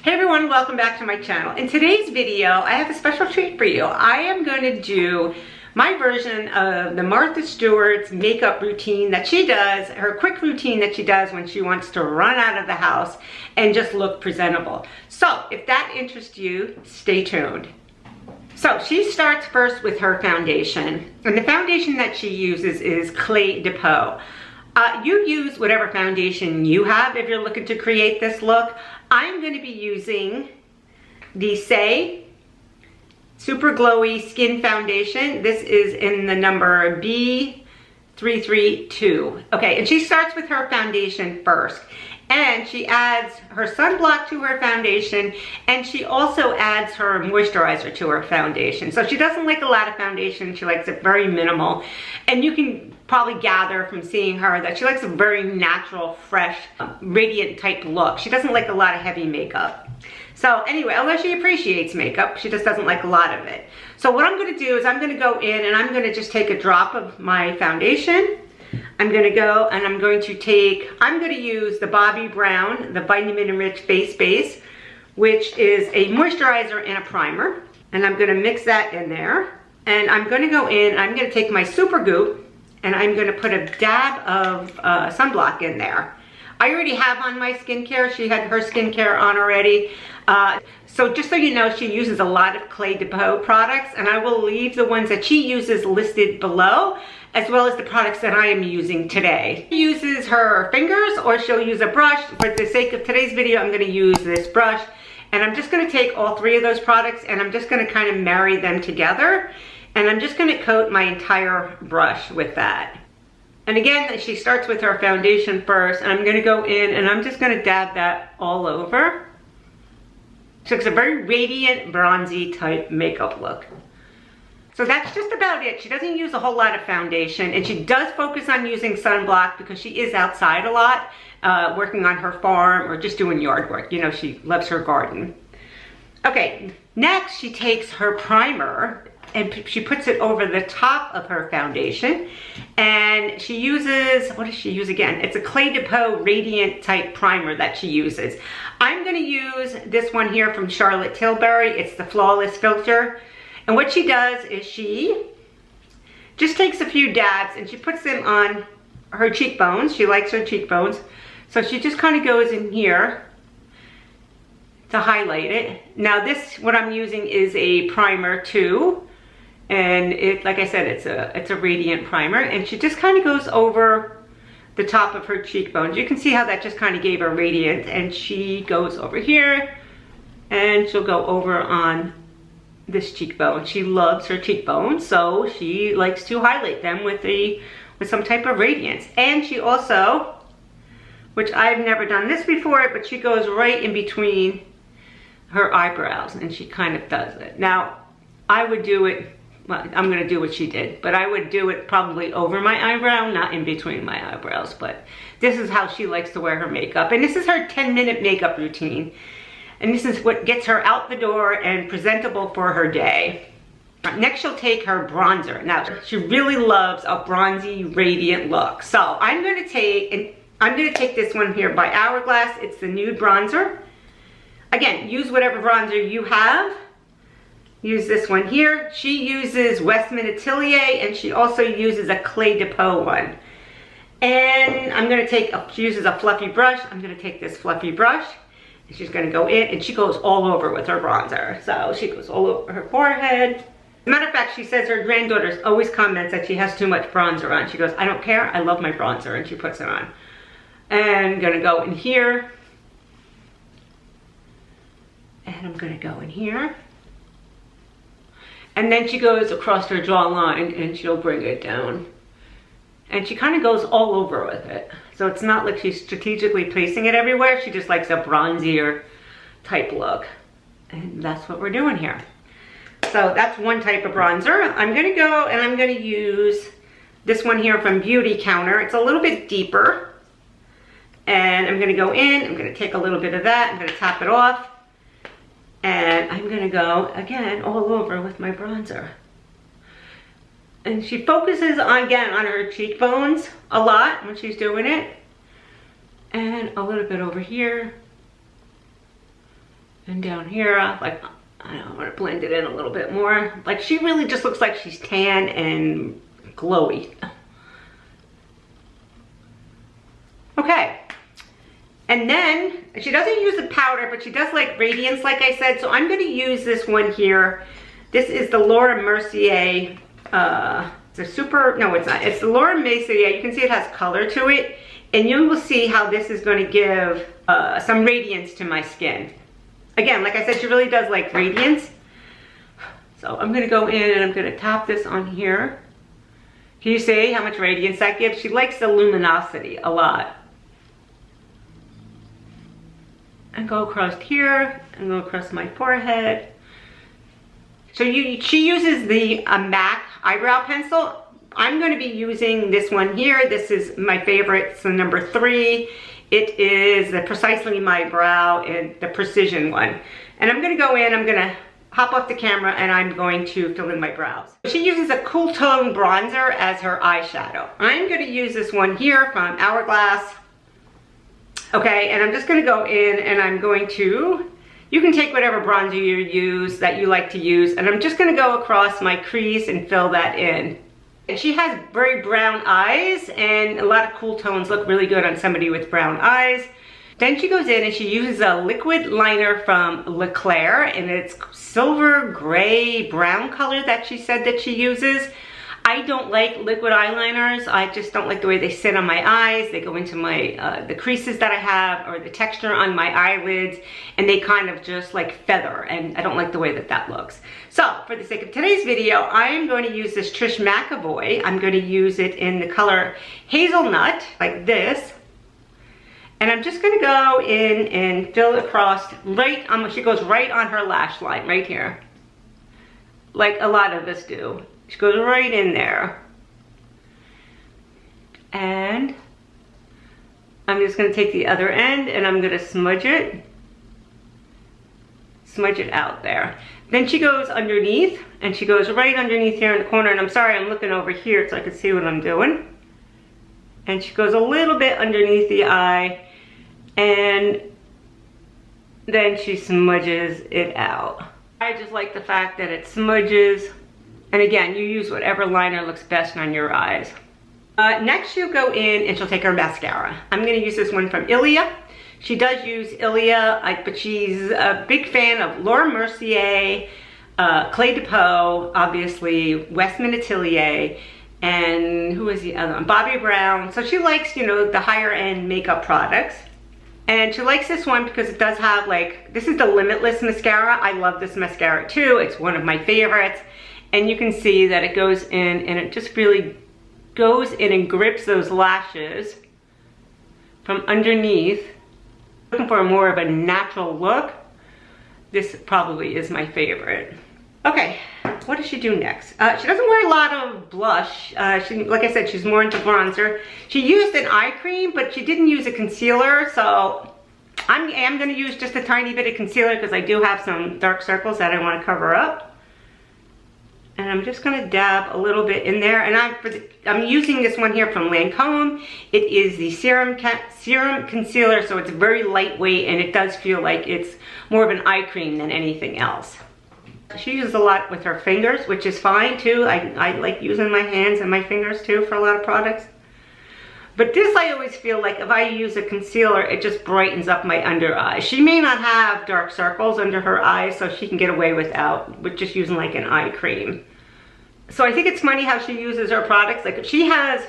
Hey everyone, welcome back to my channel. In today's video, I have a special treat for you. I am going to do my version of the Martha Stewart's makeup routine that she does, her quick routine that she does when she wants to run out of the house and just look presentable. So if that interests you, stay tuned. So she starts first with her foundation, and the foundation that she uses is Clé de Peau. You use whatever foundation you have if you're looking to create this look. I'm going to be using the SAIE Super Glowy Skin Foundation. This is in the number B332. Okay, and she starts with her foundation first. And she adds her sunblock to her foundation, and she also adds her moisturizer to her foundation. So she doesn't like a lot of foundation. She likes it very minimal. And you can probably gather from seeing her that she likes a very natural, fresh, radiant type look. She doesn't like a lot of heavy makeup. So anyway, although she appreciates makeup, she just doesn't like a lot of it. So what I'm gonna do is I'm gonna go in and I'm gonna just take a drop of my foundation. I'm gonna go and I'm going to use the BOBBI Brown, the Vitamin Enriched Face Base, which is a moisturizer and a primer. And I'm gonna mix that in there. And I'm gonna go in, I'm gonna take my SUPERGOOP and I'm gonna put a dab of sunblock in there. I already have on my skincare. She had her skincare on already. So just so you know, she uses a lot of Clé de Peau products, and I will leave the ones that she uses listed below, as well as the products that I am using today. She uses her fingers or she'll use a brush. For the sake of today's video, I'm gonna use this brush, and I'm just gonna take all three of those products and I'm just gonna kind of marry them together, and I'm just gonna coat my entire brush with that. And again, she starts with her foundation first, and I'm gonna go in and I'm just gonna dab that all over. So it's a very radiant, bronzy type makeup look. So that's just about it. She doesn't use a whole lot of foundation, and she does focus on using sunblock because she is outside a lot, working on her farm or just doing yard work. You know, she loves her garden. Okay, next she takes her primer and she puts it over the top of her foundation, and she uses, what does she use again? It's a Clé de Peau radiant type primer that she uses. I'm gonna use this one here from Tilbury. It's the Flawless Filter. And what she does is she just takes a few dabs and she puts them on her cheekbones. She likes her cheekbones. So she just kind of goes in here to highlight it. Now this, what I'm using is a primer too. And it, like I said, it's a radiant primer, and she just kind of goes over the top of her cheekbones. You can see how that just kind of gave her radiant, and she goes over here and she'll go over on this cheekbone. She loves her cheekbones, so she likes to highlight them with some type of radiance. And she also, which I've never done this before, but she goes right in between her eyebrows and she kind of does it. Now, I would do it, well, I'm gonna do what she did, but I would do it probably over my eyebrow, not in between my eyebrows. But this is how she likes to wear her makeup. And this is her 10-minute makeup routine. And this is what gets her out the door and presentable for her day. Next, she'll take her bronzer. Now, she really loves a bronzy, radiant look. So I'm gonna take this one here by Hourglass. It's the nude bronzer. Again, use whatever bronzer you have. Use this one here. She uses Westman Atelier, and she also uses a Clé de Peau one. And I'm gonna she uses a fluffy brush. I'm gonna take this fluffy brush, and she's gonna go in, and she goes all over with her bronzer. So she goes all over her forehead. As a matter of fact, she says her granddaughter always comments that she has too much bronzer on. She goes, I don't care, I love my bronzer, and she puts it on. And I'm gonna go in here. And I'm gonna go in here. And then she goes across her jawline and she'll bring it down. And she kind of goes all over with it. So it's not like she's strategically placing it everywhere. She just likes a bronzier type look. And that's what we're doing here. So that's one type of bronzer. I'm gonna go and I'm gonna use this one here from Beauty Counter. It's a little bit deeper. And I'm gonna go in, I'm gonna take a little bit of that, I'm gonna tap it off. And I'm gonna go, again, all over with my bronzer. And she focuses on, again, on her cheekbones a lot when she's doing it. And a little bit over here. And down here, like, I don't want to blend it in a little bit more. Like, she really just looks like she's tan and glowy. Okay. And then, she doesn't use the powder, but she does like radiance, like I said. So I'm going to use this one here. This is the Laura Mercier, it's the Laura Mercier. You can see it has color to it. And you will see how this is going to give some radiance to my skin. Again, like I said, she really does like radiance. So I'm going to go in and I'm going to tap this on here. Can you see how much radiance that gives? She likes the luminosity a lot. And go across here and go across my forehead. So she uses the MAC eyebrow pencil. I'm going to be using this one here. This is my favorite. It's the number 3. It is the Precisely My Brow and the Precision one. And I'm going to go in, I'm going to hop off the camera and I'm going to fill in my brows. She uses a cool tone bronzer as her eyeshadow. I'm going to use this one here from Hourglass. Okay, and I'm just going to go in and I'm going to, you can take whatever bronzer you use that you like to use, and I'm just going to go across my crease and fill that in. And she has very brown eyes, and a lot of cool tones look really good on somebody with brown eyes. Then she goes in and she uses a liquid liner from Leclerc, and it's silver gray brown color that she said that she uses. I don't like liquid eyeliners. I just don't like the way they sit on my eyes. They go into my the creases that I have, or the texture on my eyelids, and they kind of just like feather, and I don't like the way that that looks. So for the sake of today's video, I am going to use this Trish McEvoy. I'm going to use it in the color Hazelnut, like this. And I'm just going to go in and fill across right on, she goes right on her lash line, right here. Like a lot of us do. She goes right in there. And I'm just going to take the other end and I'm going to smudge it. Smudge it out there. Then she goes underneath, and she goes right underneath here in the corner. And I'm sorry, I'm looking over here so I can see what I'm doing. And she goes a little bit underneath the eye. And then she smudges it out. I just like the fact that it smudges. And again, you use whatever liner looks best on your eyes. Next she'll go in and she'll take her mascara. I'm gonna use this one from Ilia. She does use Ilia, but she's a big fan of Laura Mercier, Clé de Peau, obviously, Westman Atelier, and who is the other one? Bobbi Brown. So she likes, you know, the higher end makeup products. And she likes this one because it does have like, this is the Limitless mascara. I love this mascara too. It's one of my favorites. And you can see that it goes in and it just really goes in and grips those lashes from underneath. Looking for more of a natural look. This probably is my favorite. Okay, what does she do next? She doesn't wear a lot of blush. Like I said, she's more into bronzer. She used an eye cream, but she didn't use a concealer, so I am going to use just a tiny bit of concealer because I do have some dark circles that I want to cover up. And I'm just going to dab a little bit in there. And I'm using this one here from Lancome. It is the Serum Concealer, so it's very lightweight and it does feel like it's more of an eye cream than anything else. She uses a lot with her fingers, which is fine too. I like using my hands and my fingers too for a lot of products. But this, I always feel like if I use a concealer, it just brightens up my under eye. She may not have dark circles under her eyes, so she can get away with just using like an eye cream. So I think it's funny how she uses her products. Like if she has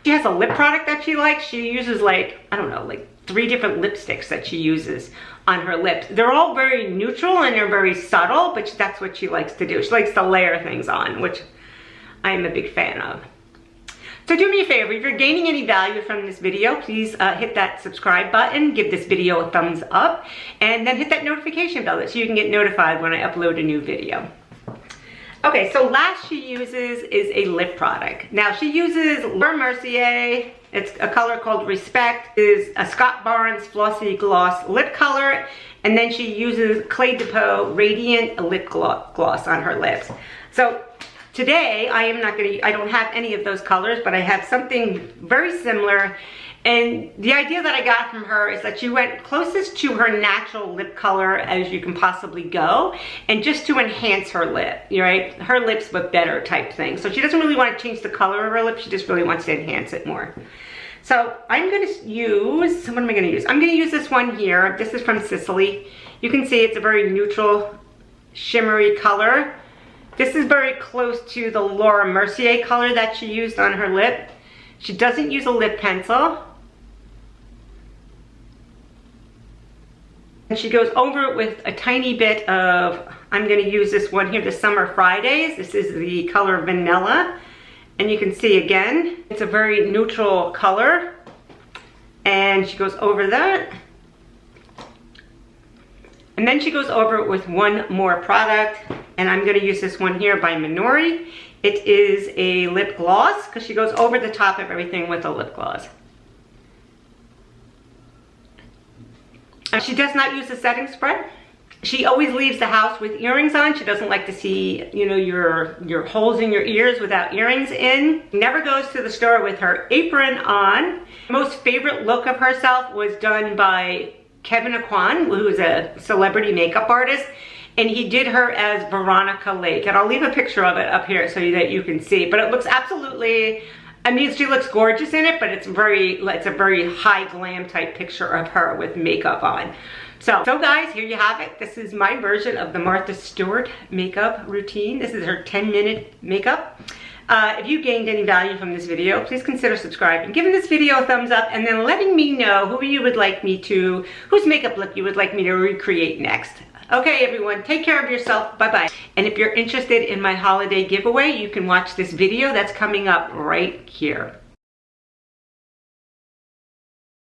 a lip product that she likes, she uses like, I don't know, like 3 different lipsticks that she uses on her lips. They're all very neutral and they're very subtle, but that's what she likes to do. She likes to layer things on, which I'm a big fan of. So do me a favor, if you're gaining any value from this video, please hit that subscribe button, give this video a thumbs up, and then hit that notification bell so you can get notified when I upload a new video. Okay, so last she uses is a lip product. Now she uses Laura Mercier. It's a color called Respect. It is a Scott Barnes Flossy Gloss lip color. And then she uses Clé de Peau Radiant Lip Gloss on her lips. So today I don't have any of those colors, but I have something very similar. And the idea that I got from her is that she went closest to her natural lip color as you can possibly go, and just to enhance her lip, right? Her lips but better type thing. So she doesn't really want to change the color of her lip, she just really wants to enhance it more. So I'm gonna use, what am I gonna use? I'm gonna use this one here. This is from Sicily. You can see it's a very neutral, shimmery color. This is very close to the Laura Mercier color that she used on her lip. She doesn't use a lip pencil. And she goes over it with a tiny bit of, I'm gonna use this one here, the Summer Fridays. This is the color Vanilla. And you can see again, it's a very neutral color. And she goes over that. And then she goes over it with one more product. And I'm gonna use this one here by Minori. It is a lip gloss, because she goes over the top of everything with a lip gloss. She does not use a setting spray. She always leaves the house with earrings on. She doesn't like to see, you know, your holes in your ears without earrings in. Never goes to the store with her apron on. Most favorite look of herself was done by Kevin Aquan, who is a celebrity makeup artist. And he did her as Veronica Lake. And I'll leave a picture of it up here so that you can see. But it looks absolutely, I mean, she looks gorgeous in it, but it's a very high glam type picture of her with makeup on. So guys, here you have it. This is my version of the Martha Stewart makeup routine. This is her 10-minute makeup. If you gained any value from this video, please consider subscribing, giving this video a thumbs up, and then letting me know who you would like me to, whose makeup look you would like me to recreate next. Okay, everyone, take care of yourself. Bye-bye. And if you're interested in my holiday giveaway, you can watch this video that's coming up right here.